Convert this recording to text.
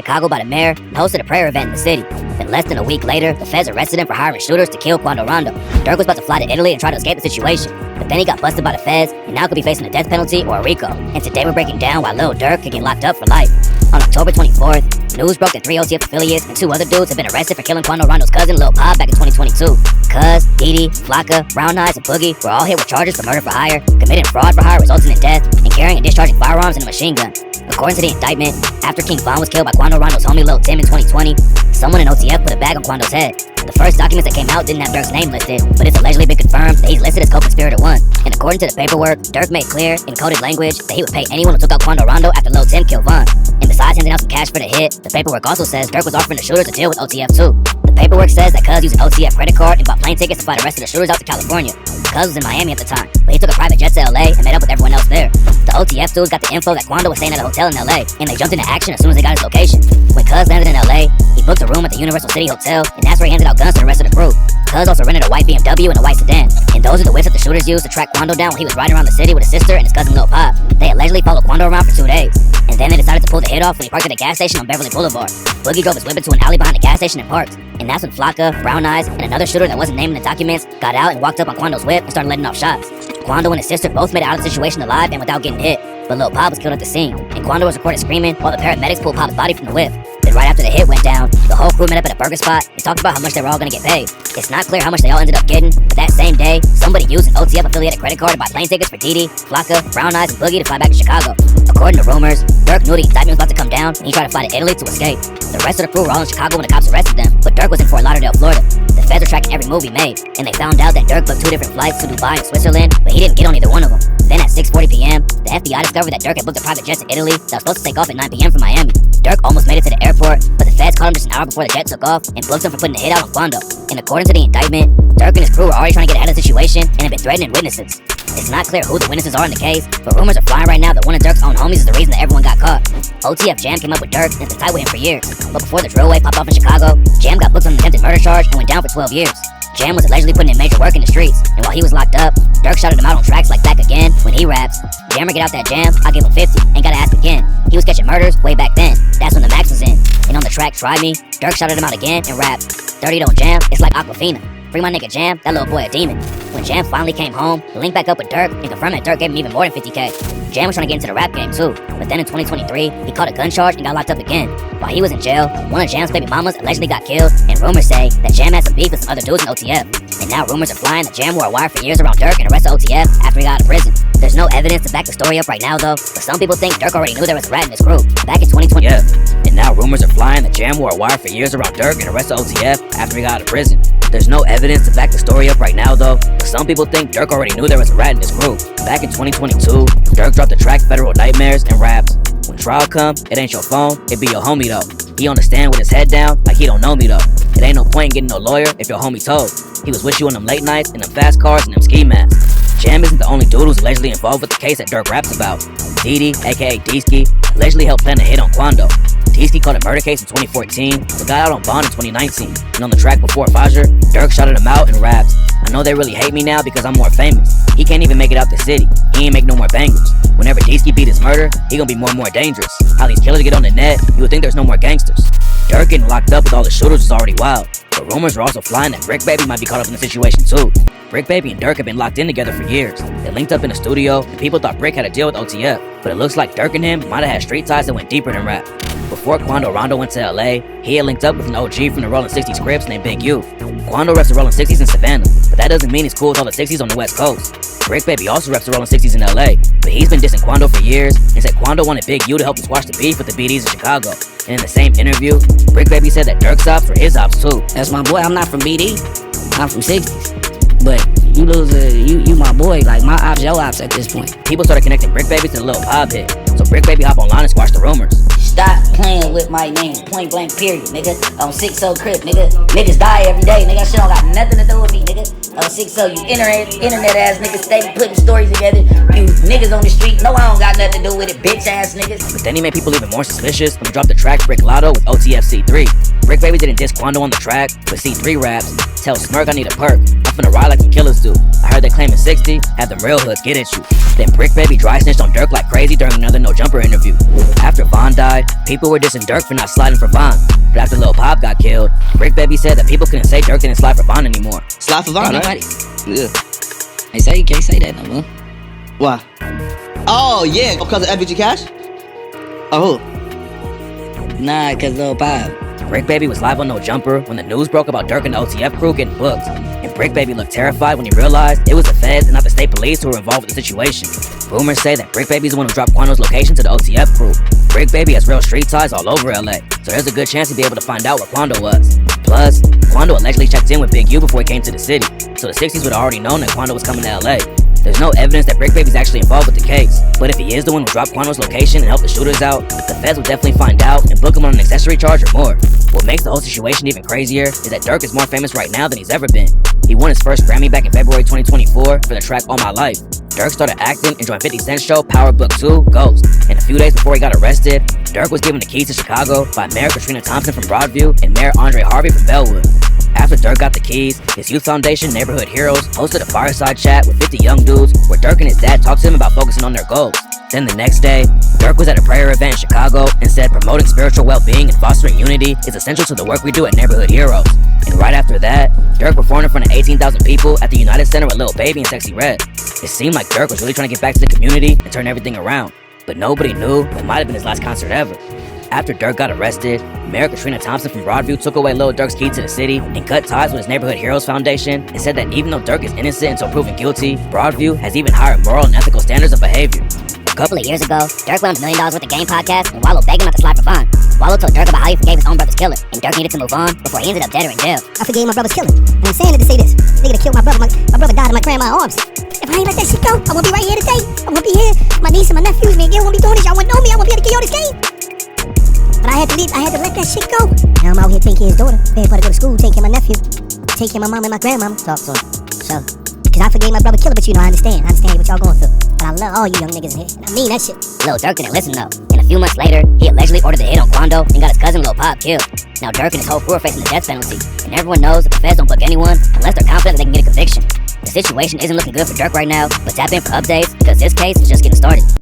Chicago by the mayor and hosted a prayer event in the city. Then less than a week later, the feds arrested him for hiring shooters to kill Quando Rondo. Durk was about to fly to Italy and try to escape the situation, but then he got busted by the feds and now could be facing a death penalty or a RICO. And today we're breaking down why Lil Durk could get locked up for life. On October 24th, news broke that 3 OTF affiliates and 2 other dudes have been arrested for killing Quando Rondo's cousin Lil Pop back in 2022. Cuz, Didi, Flocka, Brown Eyes, and Boogie were all hit with charges for murder for hire, committing fraud for hire resulting in death, and carrying and discharging firearms and a machine gun. According to the indictment, after King Von was killed by Quando Rondo's homie Lil Tim in 2020, someone in OTF put a bag on Quando's head. The first documents that came out didn't have Durk's name listed, but it's allegedly been confirmed that he's listed as co-conspirator 1. And according to the paperwork, Durk made clear in coded language that he would pay anyone who took out Quando Rondo after Lil Tim killed Von. And besides handing out some cash for the hit, the paperwork also says Durk was offering the shooters a deal with OTF too. The paperwork says that Cuz used an OTF credit card and bought plane tickets to fly the rest of the shooters out to California. Cuz was in Miami at the time, but he took a private jet to LA and met up with everyone else there. The OTF dudes got the info that Quando was staying at a hotel in LA, and they jumped into action as soon as they got his location. When Cuz landed in LA, he booked a room at the Universal City Hotel, and that's where he handed out guns to the rest of the crew. Cuz also rented a white BMW and a white sedan, and those are the whips that the shooters used to track Quando down when he was riding around the city with his sister and his cousin Lil Pop. They allegedly followed Quando around for 2 days, and then they decided to pull the hit off when he parked at a gas station on Beverly Boulevard. Boogie drove his whip into an alley behind the gas station and parked, and that's when Flocka, Brown Eyes, and another shooter that wasn't named in the documents got out and walked up on Quando's whip and started letting off shots. Quando and his sister both made it out of the situation alive and without getting hit, but Lil Pop was killed at the scene, and Quando was recorded screaming while the paramedics pulled Pop's body from the whip. Then right after the hit went down, the whole crew met up at a burger spot and talked about how much they were all gonna get paid. It's not clear how much they all ended up getting, but that same day, somebody used an OTF affiliated credit card to buy plane tickets for Didi, Flocka, Brown Eyes, and Boogie to fly back to Chicago. According to rumors, Durk knew the indictment was about to come down and he tried to fly to Italy to escape. The rest of the crew were all in Chicago when the cops arrested them, but Durk was in Fort Lauderdale, Florida. The feds were tracking every move he made, and they found out that Durk booked 2 different flights to Dubai and Switzerland, but he didn't get on either one of them. Then at 6:40 p.m., the FBI discovered that Durk had booked a private jet to Italy that was supposed to take off at 9 p.m. from Miami. Durk almost made it to the airport, but the feds caught him just an hour before the jet took off and booked him for putting the hit out on Quando. And according to the indictment, Durk and his crew were already trying to get out of the situation and had been threatening witnesses. It's not clear who the witnesses are in the case, but rumors are flying right now that one of Durk's own homies is the reason that everyone got caught. OTF Jam came up with Durk and has been tight with him for years, but before the drill wave popped off in Chicago, Jam got booked on an attempted murder charge and went down for 12 years. Jam was allegedly putting in major work in the streets, and while he was locked up, Durk shouted him out on tracks like Back Again when he raps, "Jammer get out that jam, I give him 50, ain't gotta ask again." He was catching murders way back then, that's when the max was in. And on the track Try Me, Durk shouted him out again and rapped, "Dirty don't jam, it's like Aquafina. Free my nigga Jam, that little boy a demon." When Jam finally came home, he linked back up with Durk and confirmed that Durk gave him even more than 50K. Jam was trying to get into the rap game too, but then in 2023, he caught a gun charge and got locked up again. While he was in jail, one of Jam's baby mamas allegedly got killed, and rumors say that Jam had some beef with some other dudes in OTF. And now rumors are flying that Jam wore a wire for years around Durk and the rest of OTF after he got out of prison. There's no evidence to back the story up right now though, but some people think Durk already knew there was a rat in his crew back in 2020. Yeah, and now rumors are flying that Jam wore a wire for years around Durk and the rest of OTF after he got out of prison. There's no evidence to back the story up right now though, but some people think Durk already knew there was a rat in his crew. Back in 2022, Durk dropped the track Federal Nightmares and rapped, "When trial come, it ain't your phone, it be your homie though. He on the stand with his head down, like he don't know me though. It ain't no point in getting no lawyer if your homie told. He was with you on them late nights, in them fast cars, and them ski masks." Jam isn't the only dude who's allegedly involved with the case that Durk raps about. Didi, aka Deeski, allegedly helped plan a hit on Quando. Deeski caught a murder case in 2014, but got out on bond in 2019. And on the track Before Fajr, Durk shouted him out and rapped, "I know they really hate me now because I'm more famous. He can't even make it out the city. He ain't make no more bangers. Whenever Deeski beat his murder, he gonna be more and more dangerous. How these killers get on the net, you would think there's no more gangsters." Durk getting locked up with all the shooters was already wild, but rumors are also flying that Brick Baby might be caught up in the situation too. Brick Baby and Durk have been locked in together for years. They linked up in a studio, and people thought Brick had a deal with OTF, but it looks like Durk and him might have had street ties that went deeper than rap. Before Quando Rondo went to LA, he had linked up with an OG from the Rolling 60s Crips named Big U. Quando reps the Rolling 60s in Savannah, but that doesn't mean he's cool with all the 60s on the West Coast. Brick Baby also reps the Rolling 60s in LA, but he's been dissing Quando for years and said Quando wanted Big U to help him squash the beef with the BDs in Chicago. And in the same interview, Brick Baby said that Durk's ops were his ops too. That's my boy. I'm not from BD. I'm from 60s. But you lose you my boy. Like my ops, your ops at this point. People started connecting Brick Baby to the Lil Pop hit, so Brick Baby hop online and squash the rumors. Stop playing with my name, point blank period, nigga. On 6-0 Crip, nigga. Niggas die every day, nigga. Shit don't got nothing to do with me, nigga. On 6-0, you internet ass niggas stay putting stories together. You niggas on the street, no, I don't got nothing to do with it, bitch ass niggas. But then he made people even more suspicious when he dropped the track Brick Lotto with OTF C3. Brick Baby didn't diss Quando on the track, but C3 raps, tell Smirk I need a perk, I'm finna ride like them killers do. I heard they claiming 60, had them real hoods get at you. Then Brick Baby dry snitched on Dirk like crazy during another No Jumper interview. After Von died, people were dissing Dirk for not sliding for Von. But after Lil Pop got killed, Brick Baby said that people couldn't say Dirk didn't slide for Von anymore. Slide for Von, right? Yeah. They say you can't say that no more. Why? Oh, yeah, because of FBG Cash? Oh. Nah, cause Lil Pop. Brick Baby was live on No Jumper when the news broke about Dirk and the OTF crew getting booked. And Brick Baby looked terrified when he realized it was the feds and not the state police who were involved with the situation. Rumors say that Brick Baby's the one who dropped Quando's location to the OTF crew. Brick Baby has real street ties all over LA, so there's a good chance he'd be able to find out where Quando was. Plus, Quando allegedly checked in with Big U before he came to the city, so the 60s would have already known that Quando was coming to LA. There's no evidence that Brick Baby's actually involved with the case, but if he is the one who dropped Quando's location and helped the shooters out, the feds will definitely find out and book him on an accessory charge or more. What makes the whole situation even crazier is that Dirk is more famous right now than he's ever been. He won his first Grammy back in February 2024 for the track All My Life. Dirk started acting and joined 50 Cent's show Power Book 2, Ghost. And a few days before he got arrested, Dirk was given the keys to Chicago by Mayor Katrina Thompson from Broadview and Mayor Andre Harvey from Bellwood. After Dirk got the keys, his youth foundation, Neighborhood Heroes, hosted a fireside chat with 50 young dudes where Dirk and his dad talked to him about focusing on their goals. Then the next day, Dirk was at a prayer event in Chicago and said promoting spiritual well-being and fostering unity is essential to the work we do at Neighborhood Heroes. And right after that, Dirk performed in front of 18,000 people at the United Center with Lil Baby and Sexy Red. It seemed like Dirk was really trying to get back to the community and turn everything around, but nobody knew it might have been his last concert ever. After Dirk got arrested, Mayor Katrina Thompson from Broadview took away Lil Durk's key to the city and cut ties with his Neighborhood Heroes Foundation and said that even though Dirk is innocent until proven guilty, Broadview has even higher moral and ethical standards of behavior. A couple of years ago, Dirk went on $1 million worth of game podcast and Wallow begged him not to slide for Von. Wallow told Dirk about how he forgave his own brother's killer, and Dirk needed to move on before he ended up dead or in jail. I forgave my brother's killer, and I'm saying it to say this. Nigga that killed my brother, my brother died in my grandma's arms. If I ain't let that shit go, I won't be right here today. I won't be here. My niece and my nephews, man, y'all won't be doing this. Y'all won't know me. I won't be able to kill y'all this game. But I had to leave. I had to let that shit go. Now I'm out here taking care of his daughter, paying for her to go to school, taking care of my nephew, taking care of my mom and my grandmama. Talk to him. So, because I forgave my brother killer, but you know, I understand what y'all going through. But I love all you young niggas in here, and I mean that shit. Lil Durk didn't listen though, and a few months later, he allegedly ordered the hit on Quando and got his cousin Lil Pop killed. Now Dirk and his whole crew are facing the death penalty, and everyone knows that the feds don't book anyone unless they're confident that they can get a conviction. The situation isn't looking good for Dirk right now, but tap in for updates because this case is just getting started.